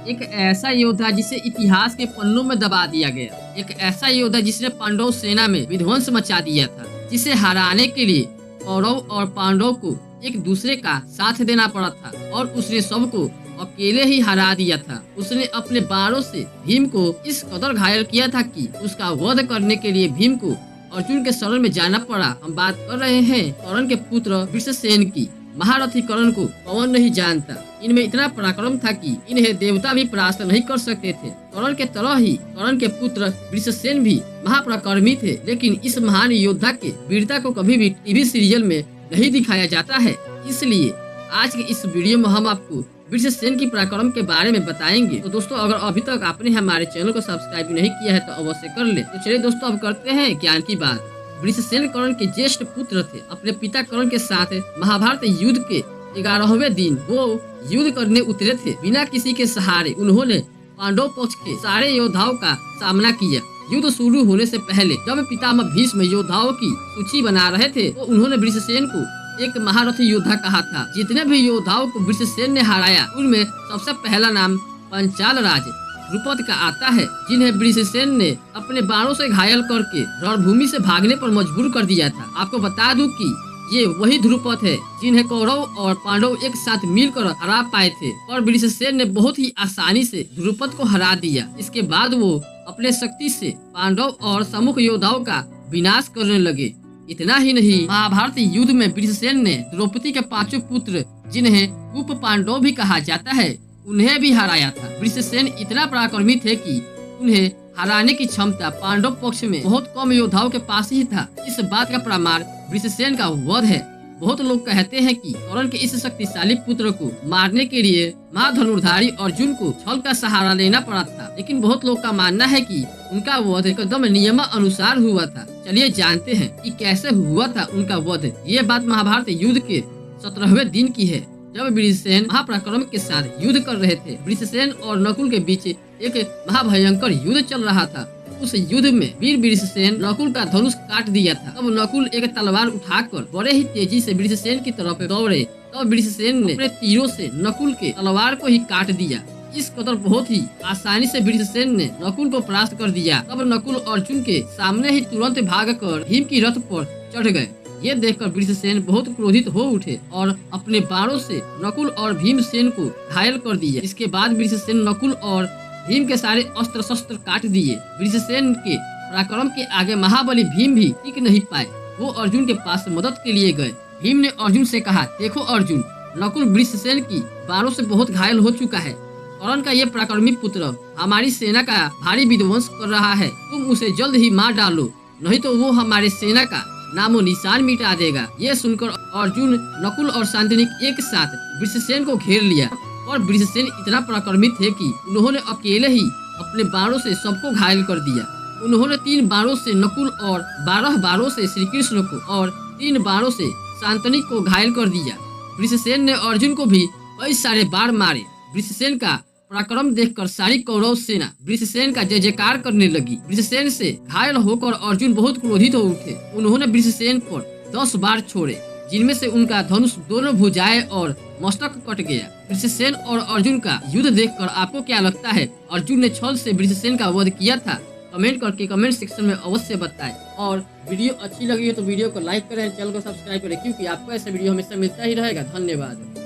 एक ऐसा योद्धा जिसे इतिहास के पन्नों में दबा दिया गया, एक ऐसा योद्धा जिसने पांडव सेना में विध्वंस मचा दिया था, जिसे हराने के लिए कौरव और पांडव को एक दूसरे का साथ देना पड़ा था और उसने सबको अकेले ही हरा दिया था। उसने अपने बाणों से भीम को इस कदर घायल किया था कि उसका वध करने के लिए भीम को अर्जुन के शरण में जाना पड़ा। हम बात कर रहे हैं कर्ण के पुत्र वृषसेन की। महारथी कर्ण को कौन नहीं जानता। इनमें इतना पराक्रम था कि इन्हें देवता भी परास्त नहीं कर सकते थे। कर्ण के तरह ही कर्ण के पुत्र वृषसेन भी महापराक्रमी थे, लेकिन इस महान योद्धा के वीरता को कभी भी टीवी सीरियल में नहीं दिखाया जाता है। इसलिए आज के इस वीडियो में हम आपको वृषसेन की पराक्रम के बारे में बताएंगे। तो दोस्तों, अगर अभी तक आपने हमारे चैनल को सब्सक्राइब नहीं किया है तो अवश्य कर ले। तो चलिए दोस्तों, अब करते हैं ज्ञान की बात। वृषसेन कर्ण के ज्येष्ठ पुत्र थे। अपने पिता कर्ण के साथ महाभारत युद्ध के 11वें दिन वो युद्ध करने उतरे थे। बिना किसी के सहारे उन्होंने पांडव पक्ष के सारे योद्धाओं का सामना किया। युद्ध शुरू होने से पहले जब पितामह भीष्म योद्धाओं की सूची बना रहे थे तो उन्होंने वृषसेन को एक महारथी योद्धा कहा था। जितने भी योद्धाओं को वृषसेन ने हराया उनमें सबसे पहला नाम पंचाल राज द्रुपद का आता है, जिन्हें वृषसेन ने अपने बाणों से घायल करके रणभूमि से भागने पर मजबूर कर दिया था। आपको बता दूं कि ये वही द्रुपद है जिन्हें कौरव और पांडव एक साथ मिलकर हरा पाए थे, और वृषसेन ने बहुत ही आसानी से द्रुपद को हरा दिया। इसके बाद वो अपने शक्ति से पांडव और सम्मुख योद्धाओं का विनाश करने लगे। इतना ही नहीं, महाभारत युद्ध में वृषसेन ने द्रौपदी के 5 पुत्र, जिन्हें उप पांडव भी कहा जाता है, उन्हें भी हराया था। वृषसेन इतना पराक्रमी थे कि उन्हें हराने की क्षमता पांडव पक्ष में बहुत कम योद्धाओं के पास ही था। इस बात का प्रमाण वृषसेन का वध है। बहुत लोग कहते हैं कि कर्ण के इस शक्तिशाली पुत्र को मारने के लिए महाधनुर्धारी अर्जुन को छल का सहारा लेना पड़ा था, लेकिन बहुत लोग का मानना है कि उनका वध एकदम नियमानुसार हुआ था। चलिए जानते हैं कि कैसे हुआ था उनका वध। ये बात महाभारत युद्ध के 17वें दिन की है, जब वृषसेन महापराक्रम के साथ युद्ध कर रहे थे। वृषसेन और नकुल के बीच एक महाभयंकर युद्ध चल रहा था। उस युद्ध में वीर वृषसेन नकुल का धनुष काट दिया था। तब नकुल एक तलवार उठाकर बड़े ही तेजी से वृषसेन की तरफ दौड़े। तब वृषसेन ने अपने तीरों से नकुल के तलवार को ही काट दिया। इस कदर बहुत ही आसानी से वृषसेन ने नकुल को परास्त कर दिया। तब नकुल अर्जुन के सामने ही तुरंत भागकर भीम की रथ पर चढ़ गए। ये देखकर वृषसेन बहुत क्रोधित हो उठे और अपने बाणों से नकुल और भीमसेन को घायल कर दिया। इसके बाद वृषसेन नकुल और भीम के सारे अस्त्र शस्त्र काट दिए। वृषसेन के पराक्रम के आगे महाबली भीम भी टिक नहीं पाए। वो अर्जुन के पास मदद के लिए गए। भीम ने अर्जुन से कहा, देखो अर्जुन, नकुल वृषसेन की बाणों से बहुत घायल हो चुका है। कर्ण का ये पराक्रमी पुत्र हमारी सेना का भारी विध्वंस कर रहा है। तुम उसे जल्द ही मार डालो, नहीं तो वो हमारे सेना का नामो निशान मिटा देगा। ये सुनकर अर्जुन, नकुल और शांतनु एक साथ वृषसेन को घेर लिया, और वृषसेन इतना पराक्रमी थे कि उन्होंने अकेले ही अपने बाणों से सबको घायल कर दिया। उन्होंने 3 बाणों से नकुल और 12 बाणों से श्री कृष्ण को और 3 बाणों से शांतनु को घायल कर दिया। वृषसेन ने अर्जुन को भी कई सारे बाण मारे। वृषसेन का पराक्रम देखकर सारी कौरव सेना वृषसेन का जय जयकार करने लगी। वृषसेन से घायल होकर अर्जुन बहुत क्रोधित हो उठे। उन्होंने वृषसेन पर 10 बार छोड़े, जिनमें से उनका धनुष दोनों भुजाएं और मस्तक कट गया। वृषसेन और अर्जुन का युद्ध देखकर आपको क्या लगता है? अर्जुन ने छल से वृषसेन का वध किया था? कमेंट करके कमेंट सेक्शन में अवश्य बताएं। और वीडियो अच्छी लगी हो तो वीडियो को लाइक करें, चैनल को सब्सक्राइब करें, क्योंकि आपको ऐसा वीडियो हमेशा मिलता ही रहेगा। धन्यवाद।